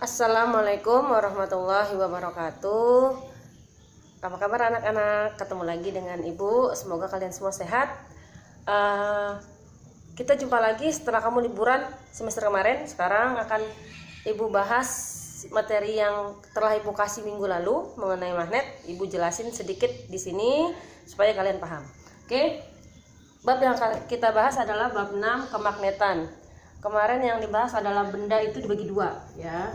Assalamualaikum warahmatullahi wabarakatuh. Apa kabar anak-anak? Ketemu lagi dengan Ibu. Semoga kalian semua sehat. Kita jumpa lagi setelah kamu liburan semester kemarin. Sekarang akan Ibu bahas materi yang telah Ibu kasih minggu lalu mengenai magnet. Ibu jelasin sedikit di sini supaya kalian paham. Oke. Bab yang kita bahas adalah bab 6, kemagnetan. Kemarin yang dibahas adalah benda itu dibagi dua, ya.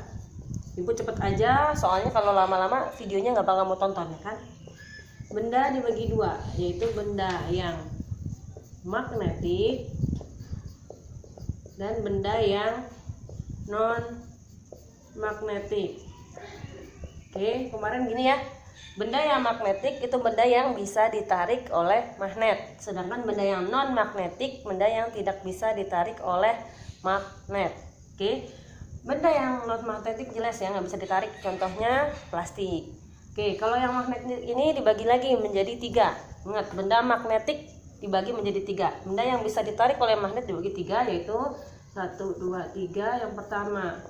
Ibu cepet aja, soalnya kalau lama-lama videonya nggak bakal mau tonton, ya kan? Benda dibagi dua, yaitu benda yang magnetik dan benda yang non magnetik. Oke, kemarin gini ya. Benda yang magnetik itu benda yang bisa ditarik oleh magnet, sedangkan benda yang non magnetik benda yang tidak bisa ditarik oleh magnet. Oke. Benda yang non magnetik jelas ya nggak bisa ditarik, contohnya plastik. Oke, kalau yang magnetik ini dibagi lagi menjadi tiga. Ingat, benda magnetik dibagi menjadi tiga. Benda yang bisa ditarik oleh magnet dibagi tiga, yaitu 1, 2, 3. Yang pertama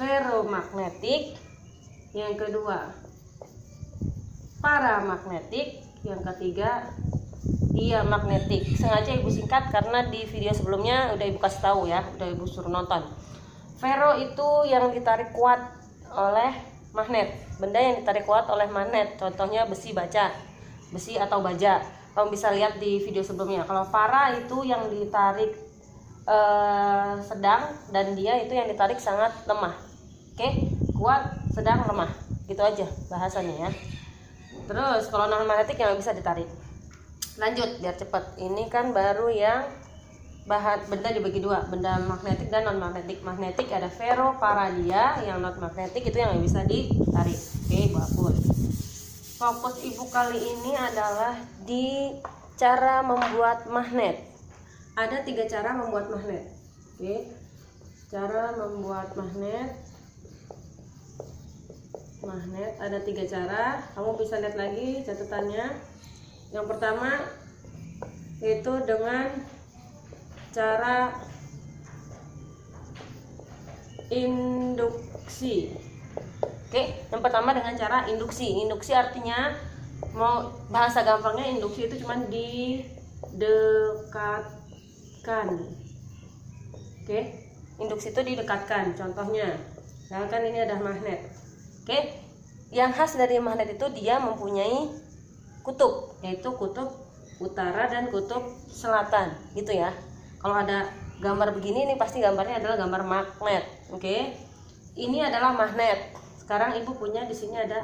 ferromagnetik, yang kedua paramagnetik, yang ketiga diamagnetik. Sengaja Ibu singkat karena di video sebelumnya udah Ibu kasih tahu ya, udah Ibu suruh nonton. Ferro itu yang ditarik kuat oleh magnet, benda yang ditarik kuat oleh magnet, contohnya besi baja, besi atau baja. Kamu bisa lihat di video sebelumnya. Kalau para itu yang ditarik sedang, dan dia itu yang ditarik sangat lemah. Oke, kuat, sedang, lemah, gitu aja bahasanya ya. Terus kalau non magnetik yang bisa ditarik. Lanjut biar cepat. Ini kan baru yang benda dibagi dua, benda magnetik dan non magnetik. Magnetik ada ferro, para, dia. Yang non magnetik itu yang bisa ditarik. Oke, bagus. Fokus Ibu kali ini adalah di cara membuat magnet. Ada 3 cara membuat magnet. Oke, cara membuat magnet. Magnet ada 3 cara. Kamu bisa lihat lagi catatannya. Yang pertama itu dengan cara induksi. Oke, yang pertama dengan cara induksi. Induksi artinya, mau bahasa gampangnya, induksi itu cuma didekatkan. Oke, induksi itu didekatkan. Contohnya, misalkan ini ada magnet. Oke, yang khas dari magnet itu dia mempunyai kutub, yaitu kutub utara dan kutub selatan, gitu ya. Kalau ada gambar begini, ini pasti gambarnya adalah gambar magnet. Oke, ini adalah magnet. Sekarang Ibu punya di sini ada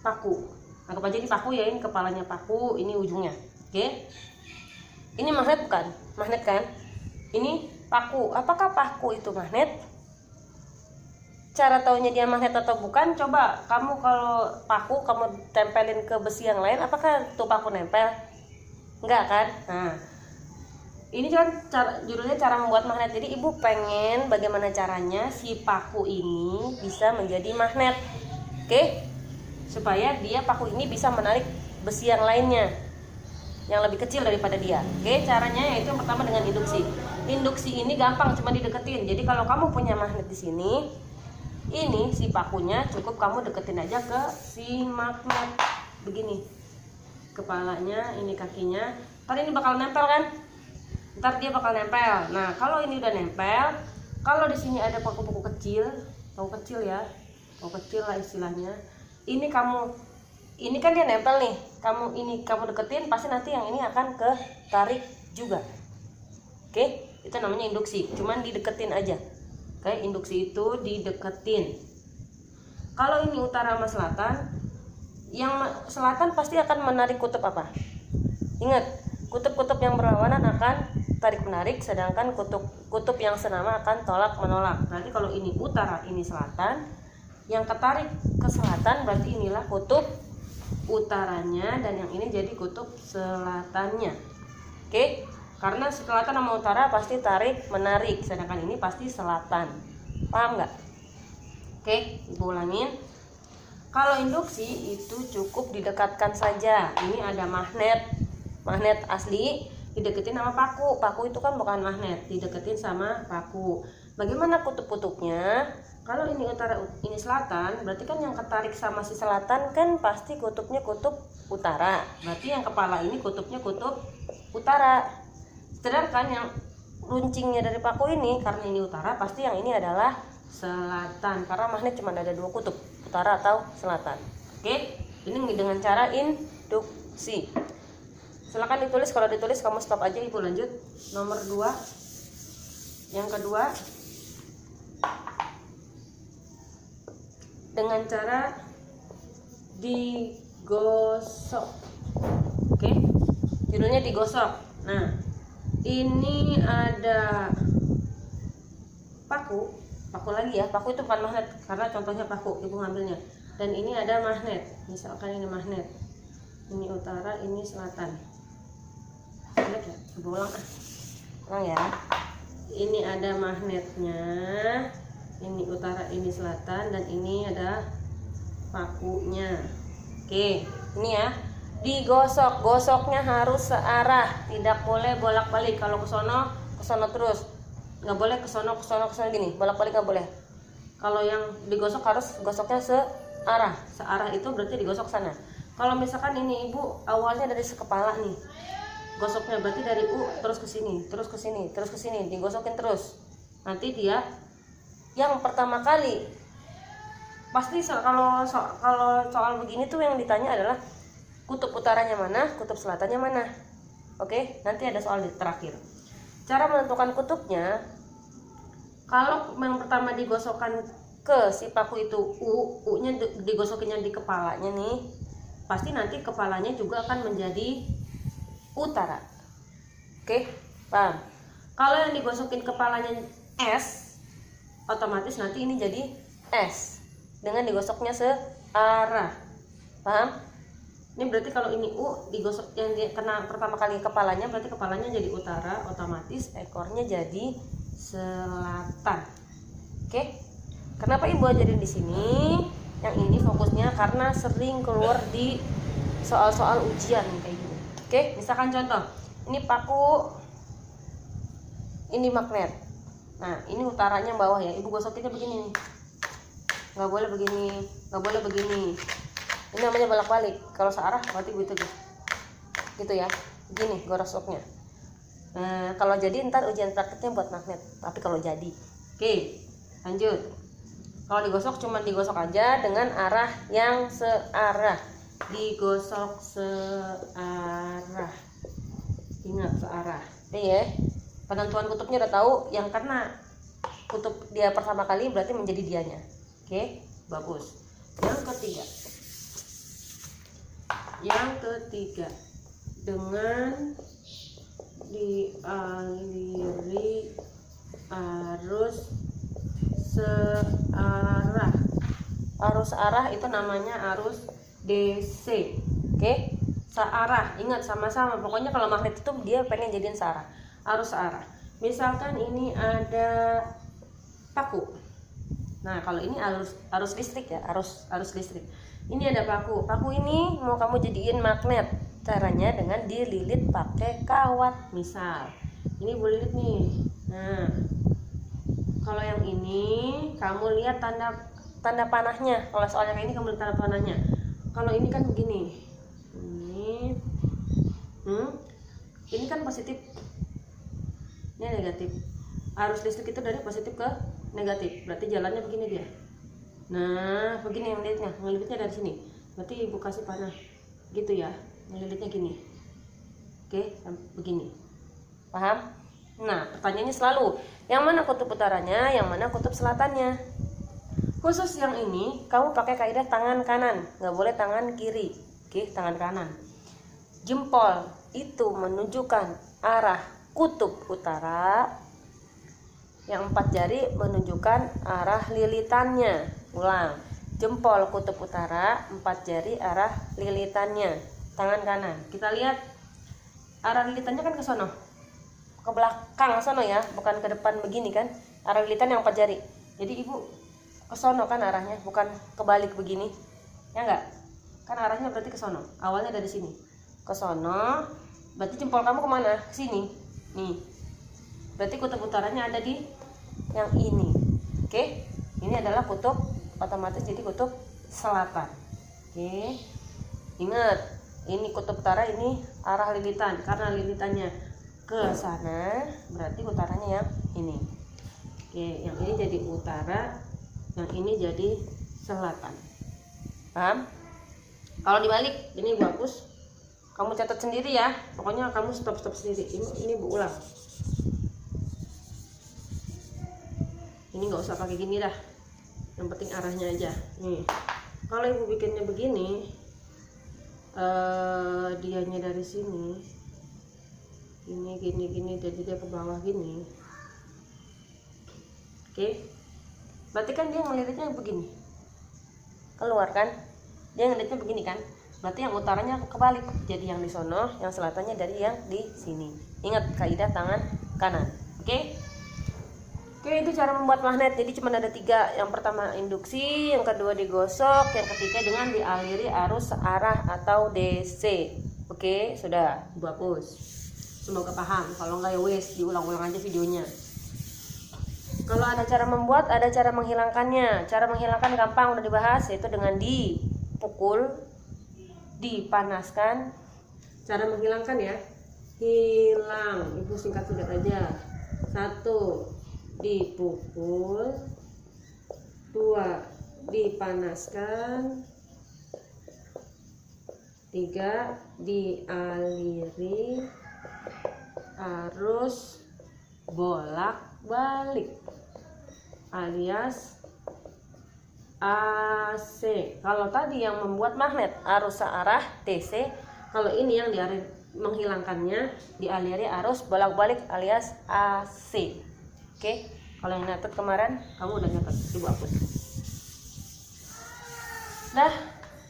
paku. Anggap aja ini paku ya, ini kepalanya paku, ini ujungnya. Oke, ini magnet bukan? Magnet kan? Ini paku. Apakah paku itu magnet? Cara taunya dia magnet atau bukan, coba kamu kalau paku kamu tempelin ke besi yang lain, apakah tuh paku nempel? Enggak kan? Nah, ini kan judulnya cara membuat magnet. Jadi Ibu pengen bagaimana caranya si paku ini bisa menjadi magnet. Oke, supaya dia paku ini bisa menarik besi yang lainnya yang lebih kecil daripada dia. Oke, caranya yaitu yang pertama dengan induksi. Induksi ini gampang, cuma dideketin. Jadi kalau kamu punya magnet di sini, ini si pakunya cukup kamu deketin aja ke si magnet begini, kepalanya, ini kakinya. Ntar ini bakal nempel kan? Ntar dia bakal nempel. Nah, kalau ini udah nempel, kalau di sini ada paku-paku kecil, paku kecil ya, paku kecil lah istilahnya. Ini kan dia nempel nih. Kamu deketin, pasti nanti yang ini akan ketarik juga. Oke, itu namanya induksi. Cuman dideketin aja. Oke, induksi itu dideketin. Kalau ini utara sama selatan, yang selatan pasti akan menarik kutub apa? Ingat, kutub-kutub yang berlawanan akan tarik menarik, sedangkan kutub yang senama akan tolak menolak. Berarti kalau ini utara, ini selatan, yang ketarik ke selatan berarti inilah kutub utaranya, dan yang ini jadi kutub selatannya. Oke, karena selatan sama utara pasti tarik menarik, sedangkan ini pasti selatan. Paham nggak? Oke, Ibu ulangin. Kalau induksi itu cukup didekatkan saja. Ini ada magnet asli, dideketin sama paku. Paku itu kan bukan magnet, dideketin sama paku. Bagaimana kutub-kutubnya? Kalau ini utara, ini selatan, berarti kan yang ketarik sama si selatan kan pasti kutubnya kutub utara. Berarti yang kepala ini kutubnya kutub utara. Sedangkan yang runcingnya dari paku ini, karena ini utara, pasti yang ini adalah selatan. Karena magnet cuma ada dua kutub, utara atau selatan. Oke, ini dengan cara induksi. Silakan ditulis, kalau ditulis kamu stop aja, Ibu lanjut. Nomor 2. Yang kedua, dengan cara digosok. Oke, judulnya digosok. Nah, ini ada paku lagi ya. Paku itu bukan magnet karena contohnya paku, Ibu ngambilnya. Dan ini ada magnet. Misalkan ini magnet. Ini utara, ini selatan. Lihat ya, ulang ya. Ini ada magnetnya. Ini utara, ini selatan, dan ini ada pakunya. Oke, ini ya. Digosok, gosoknya harus searah, tidak boleh bolak-balik. Kalau ke sono terus. Nggak boleh ke sono gini, bolak-balik nggak boleh. Kalau yang digosok harus gosoknya searah. Searah itu berarti digosok sana. Kalau misalkan ini Ibu awalnya dari sekepala nih. Gosoknya berarti dari U terus ke sini, terus ke sini, terus ke sini, digosokin terus. Nanti dia yang pertama kali pasti kalau soal begini tuh yang ditanya adalah kutub utaranya mana, kutub selatannya mana. Oke, nanti ada soal di terakhir. Cara menentukan kutubnya, kalau yang pertama digosokkan ke si paku itu U-nya digosokinnya di kepalanya nih, pasti nanti kepalanya juga akan menjadi utara. Oke, paham? Kalau yang digosokin kepalanya S, otomatis nanti ini jadi S dengan digosoknya searah. Paham? Ini berarti kalau ini U digosok, yang kena pertama kali kepalanya, berarti kepalanya jadi utara, otomatis ekornya jadi selatan. Oke? Kenapa Ibu ajarin di sini? Yang ini fokusnya karena sering keluar di soal-soal ujian kayak gini. Oke, misalkan contoh, ini paku, ini magnet. Nah, ini utaranya bawah ya. Ibu gosokinnya begini nih. Nggak boleh begini, nggak boleh begini. Ini namanya bolak-balik. Kalau searah berarti gitu deh. Gitu ya. Begini gosoknya. Nah, kalau jadi ntar ujian prakteknya buat magnet. Tapi kalau jadi. Oke, lanjut. Kalau digosok cuma digosok aja dengan arah yang searah. Digosok searah. Ingat searah. Oke ya. Penentuan kutubnya udah tahu, yang karena kutub dia pertama kali berarti menjadi dianya. Oke, bagus. Yang ketiga, dengan dialiri arus searah. Arus searah itu namanya arus DC. Oke, searah. Ingat sama-sama. Pokoknya kalau magnet itu dia pengen jadiin searah. Arus searah. Misalkan ini ada paku. Nah, kalau ini arus listrik ya, arus listrik. Ini ada paku. Paku ini mau kamu jadiin magnet. Caranya dengan dililit pakai kawat. Misal, ini boleh lilit nih. Nah, kalau yang ini kamu lihat tanda panahnya. Kalau soalnya kayak ini kamu lihat tanda panahnya. Kalau ini kan begini. Ini kan positif. Ini negatif. Arus listrik itu dari positif ke negatif. Berarti jalannya begini dia. Nah, begini ngelilitnya dari sini. Berarti Ibu kasih panah. Gitu ya. Ngelilitnya gini. Oke, begini. Paham? Nah, pertanyaannya selalu, yang mana kutub utaranya, yang mana kutub selatannya. Khusus yang ini, kamu pakai kaidah tangan kanan, nggak boleh tangan kiri. Oke, tangan kanan. Jempol itu menunjukkan arah kutub utara, yang 4 jari menunjukkan arah lilitannya. Ulang, jempol kutub utara, 4 jari arah lilitannya, tangan kanan. Kita lihat arah lilitannya kan ke sono, ke belakang sono ya, bukan ke depan begini kan. Arah lilitan yang 4 jari. Jadi Ibu ke sono kan arahnya, bukan kebalik begini. Ya enggak? Kan arahnya berarti ke sono. Awalnya dari sini. Ke sono, berarti jempol kamu kemana? Ke sini. Nih, berarti kutub utaranya ada di yang ini. Oke, Ini adalah kutub, otomatis jadi kutub selatan. Oke, ingat ini kutub utara, ini arah lilitan, karena lilitannya ke sana berarti utaranya yang ini. Oke, yang ini jadi utara, yang ini jadi selatan. Paham? Kalau dibalik, ini gua hapus, kamu catat sendiri ya, pokoknya kamu stop sendiri. Ini bu ulang, ini nggak usah pakai gini dah, yang penting arahnya aja. Nih, kalau ibu bikinnya begini, dianya dari sini, ini gini, jadi dia ke bawah gini. Oke, berarti kan dia meliriknya begini, keluar kan, dia ngeliatnya begini kan, berarti yang utaranya kebalik, jadi yang di sono, yang selatannya dari yang di sini. Ingat kaidah tangan kanan. Oke, itu cara membuat magnet. Jadi cuma ada 3. Yang pertama induksi, yang kedua digosok, yang ketiga dengan dialiri arus searah atau DC. Oke, sudah, Ibu hapus. Semoga paham. Kalau enggak ya wes, diulang-ulang aja videonya. Kalau ada cara membuat, ada cara menghilangkannya. Cara menghilangkan gampang, udah dibahas, yaitu dengan dipukul, dipanaskan. Cara menghilangkan ya, hilang. Ibu singkat sudah aja. 1, dipukul. 2, dipanaskan. 3, dialiri arus bolak-balik alias AC. Kalau tadi yang membuat magnet arus searah DC, kalau ini yang menghilangkannya dialiri arus bolak-balik alias AC. Oke, kalau yang nyatet kemarin kamu udah nyatet, Ibu hapus. Nah,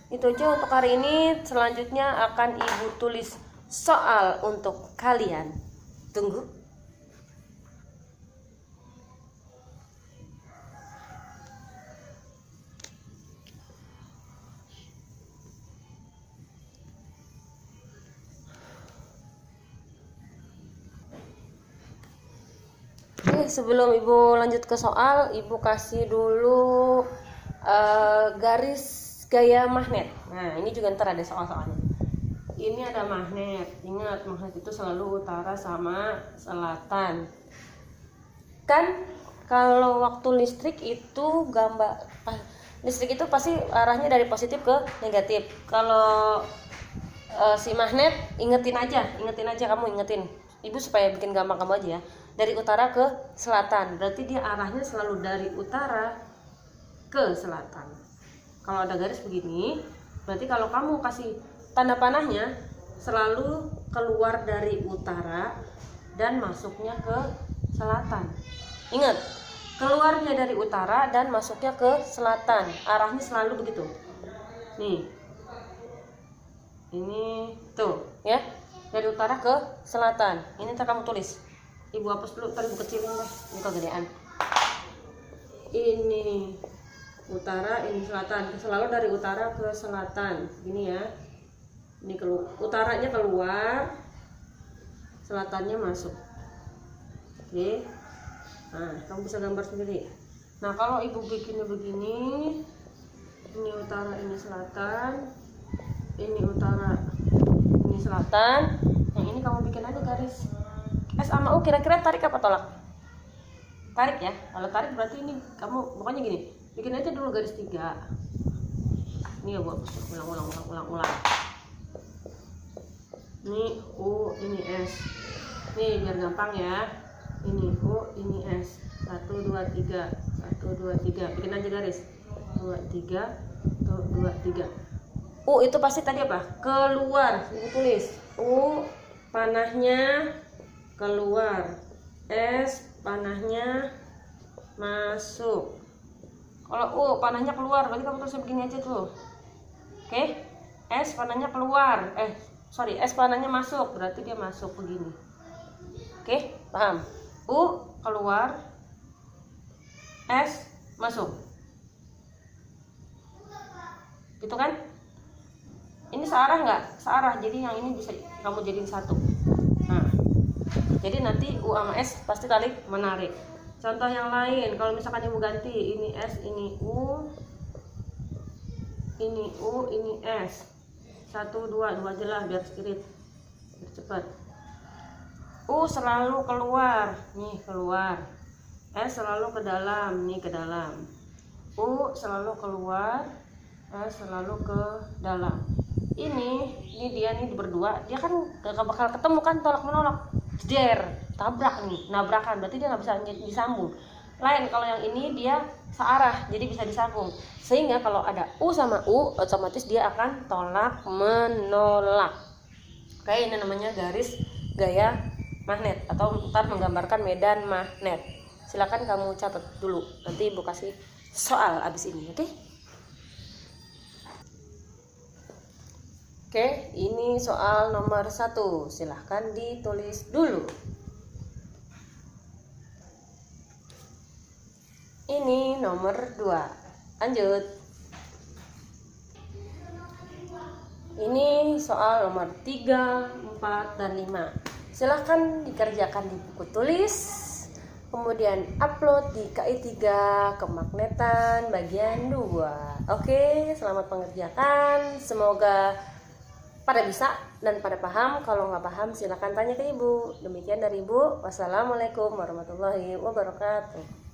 itu aja untuk hari ini. Selanjutnya akan Ibu tulis soal untuk kalian. Tunggu. Oke, sebelum Ibu lanjut ke soal, Ibu kasih dulu garis gaya magnet. Nah, ini juga ntar ada soal-soalnya. Ini ada magnet. Ingat, magnet itu selalu utara sama selatan. Kan kalau waktu listrik itu listrik itu pasti arahnya dari positif ke negatif. Kalau si magnet, ingetin aja kamu ingetin. Ibu supaya bikin gampang kamu aja ya. Dari utara ke selatan, berarti dia arahnya selalu dari utara ke selatan. Kalau ada garis begini, berarti kalau kamu kasih tanda panahnya selalu keluar dari utara dan masuknya ke selatan. Ingat, keluarnya dari utara dan masuknya ke selatan, arahnya selalu begitu. Nih, ini tuh ya, dari utara ke selatan. Ini ntar kamu tulis. Ibu hapus dulu, ntar Ibu kecilin deh, ini kegedean. Ini utara, ini selatan, selalu dari utara ke selatan. Ini ya, ini utaranya keluar, selatannya masuk. Oke, nah kamu bisa gambar sendiri. Nah kalau Ibu bikinnya begini, ini utara, ini selatan, ini utara, ini selatan. Yang ini kamu bikin aja garis S sama U, kira-kira tarik apa tolak? Tarik ya. Kalau tarik berarti ini kamu pokoknya gini, bikin aja dulu garis 3. Ini ya buat ulang. Ini U, ini S. Nih biar gampang ya. Ini U, ini S. 1, 2, 3. 1, 2, 3. Bikin aja garis. 2, 3. 1, 2, 3. U itu pasti tadi apa? Keluar. Ibu tulis. U panahnya keluar, S panahnya masuk. Kalau U panahnya keluar, berarti kamu tulis begini aja tuh. Oke, S panahnya keluar, S panahnya masuk, berarti dia masuk begini. Oke, paham? U keluar, S masuk, gitu kan? Ini searah nggak? Searah, jadi yang ini bisa kamu jadiin satu. Nah, jadi nanti U sama S pasti tarik menarik. Contoh yang lain, kalau misalkan ibu ganti ini S, ini U, ini U, ini S. 1, 2 aja lah biar irit, biar cepat. U selalu keluar, nih keluar. S selalu ke dalam, nih ke dalam. U selalu keluar, S selalu ke dalam. Ini dia nih berdua, dia kan gak bakal ketemu kan, tolak menolak, jeder, tabrak nih, nabrakan, berarti dia nggak bisa disambung. Lain kalau yang ini dia searah, jadi bisa disambung. Sehingga kalau ada U sama U, otomatis dia akan tolak menolak. Kayak ini namanya garis gaya magnet atau ntar menggambarkan medan magnet. Silakan kamu catat dulu, nanti ibu kasih soal abis ini, oke? Oke, ini soal nomor 1. Silahkan ditulis dulu. Ini nomor 2. Lanjut. Ini soal nomor 3, 4, dan 5. Silahkan dikerjakan di buku tulis, kemudian upload di KI3 Kemagnetan bagian 2. Oke, selamat mengerjakan. Semoga pada bisa dan pada paham. Kalau nggak paham silahkan tanya ke ibu. Demikian dari ibu. Wassalamualaikum warahmatullahi wabarakatuh.